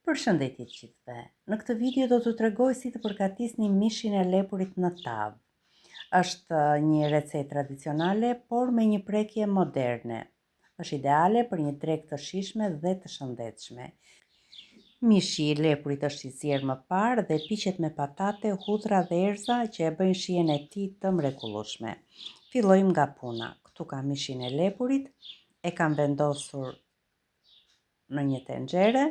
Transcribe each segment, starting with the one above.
Përshëndetje të gjithëve. Në këtë video do t'ju tregoj si të përgatisni mishin e lepurit në tavë. Është një recetë tradicionale, por me një prekje moderne. Është ideale për një drekë të shijshme dhe të shëndetshme. Mishi i lepurit është i zier më parë dhe piqet me patate, hudhra dhe erëza që e bëjnë shijen e tij të mrekullueshme. Fillojmë nga puna. Këtu kam mishin e lepurit, e kam vendosur në një tenxhere.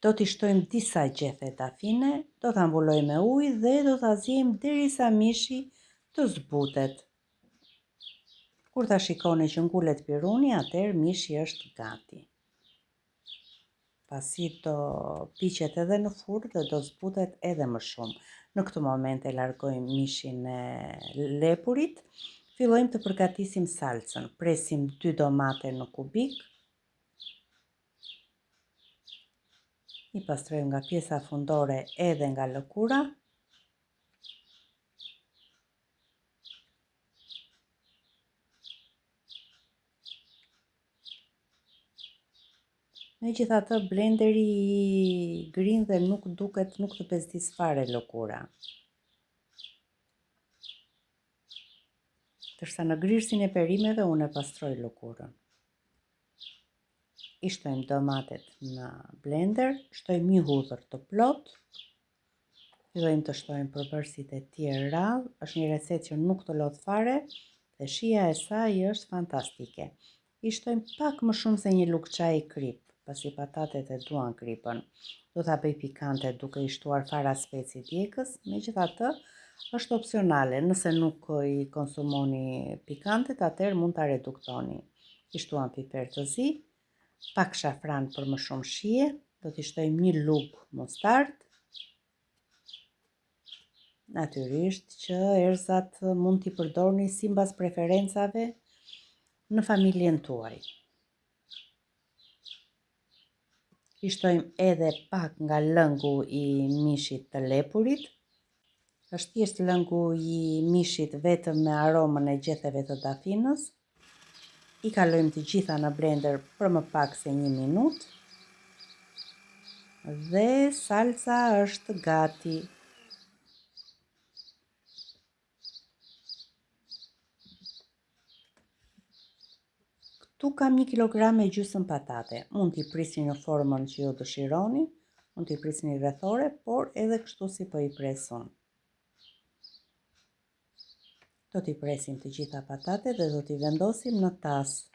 Do t'i shtojmë disa gjethe tafine, do t'a mbulojmë me ujë dhe do t'a ziejmë derisa mishi të zbutet. Kur ta shikoni që ngulet piruni, atëherë mishi është gati. Pasi do piqet edhe në furrë dhe do zbutet edhe më shumë. Në këtë moment e largojmë mishin e lepurit. Fillojmë të përgatisim salcën. Presim 2 domate në kubik. I pastrojmë nga pjesa fundore edhe nga lëkura. Megjithatë, blenderi i grin dhe nuk të bezdis fare lëkura. Ndërsa në grirësin e perimeve unë e pastroj lëkurën. I shtojmë domatet në blender, shtojmë një hudhër të plot. Fillojmë të shtojmë përbërësit e tjerë rradh. Është një recetë që nuk të lot fare dhe shija e saj është fantastike. I shtojmë pak më shumë se një lugë çaji krip, pasi patatet e duan kripën. Do ta bëj pikante duke i shtuar fara speci djegës, megjithatë është opsionale. Nëse nuk i konsumoni pikantet, atëherë mund ta reduktoni. I shtuam piper të zi, pak shafran për më shumë shije, do t'i shtojmë një lugë mustardë. Natyrisht që erëzat mund t'i përdorni sipas preferencave në familjen tuaj. I shtojmë edhe pak nga lëngu i mishit të lepurit. Është thjesht lëngu i mishit vetëm me aromën e gjetheve të dafinës. I kalojmë të gjitha në blender për më pak se 1 minutë. Dhe salca është gati. Këtu kam 1,5 kg patate. Mund t'i prisni në formën që ju dëshironi, mund t'i prisni rrethore, por edhe kështu si po i pres unë. Do t'i presim të gjitha patatet dhe do t'i vendosim në tasë.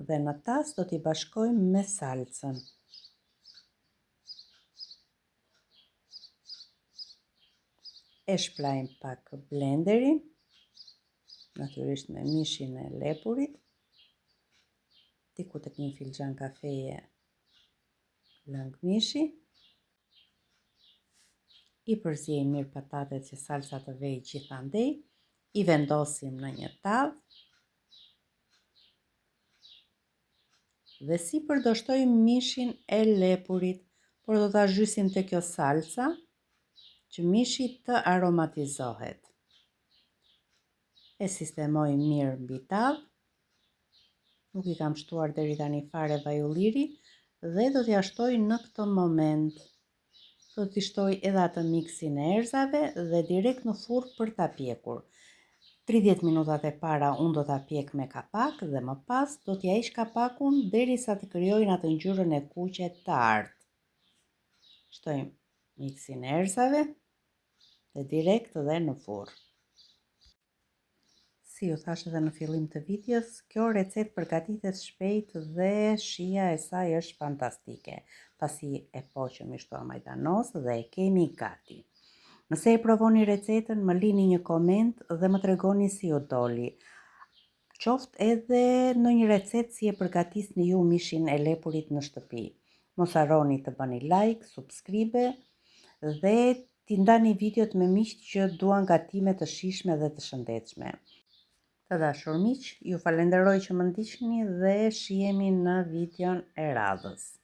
Dhe në tasë do t'i bashkojmë me salcën. E shplajmë pak blenderin, natyrisht me mishin e lepurit, diku tek 1 filxhan kafeje lëng mishi. I përziejmë mirë patatet që salca të vejë gjithandej, i vendosim në një tavë dhe sipër do shtojmë mishin e lepurit, por do ta zhysim te kjo salca që mishi të aromatizohet. E sistemojmë mirë mbi tavë. Nuk i kam shtuar deri tani fare vaj ulliri dhe do t'ja shtoj në këtë moment. Do t'i shtoj edhe atë miksin e erëzave dhe direkt në furrë për ta pjekur. 30 minutat e para unë do ta pjek me kapak dhe më pas do t'ja heq kapakun derisa të krijojnë atë ngjyrën e kuqe të artë. Shtojmë miksin e erëzave dhe direkt dhe në furrë. Si ju thash edhe në fillim të videos, kjo recetë përgatitet shpejt dhe shija e saj është fantastike, pasi e poqëm i shtuam majdanos dhe e kemi gati. Nëse e provoni recetën, më lini një koment dhe më tregoni si ju doli. Qoftë edhe në një recetë si e përgatisni ju mishin e lepurit në shtëpi. Mos harroni të bëni like, subscribe dhe t'i ndani videot me miq që duan gatime të shijshme dhe të shëndetshme. Të dashur miq, ju falenderoj që më ndiqni dhe shihemi në videon e radhës.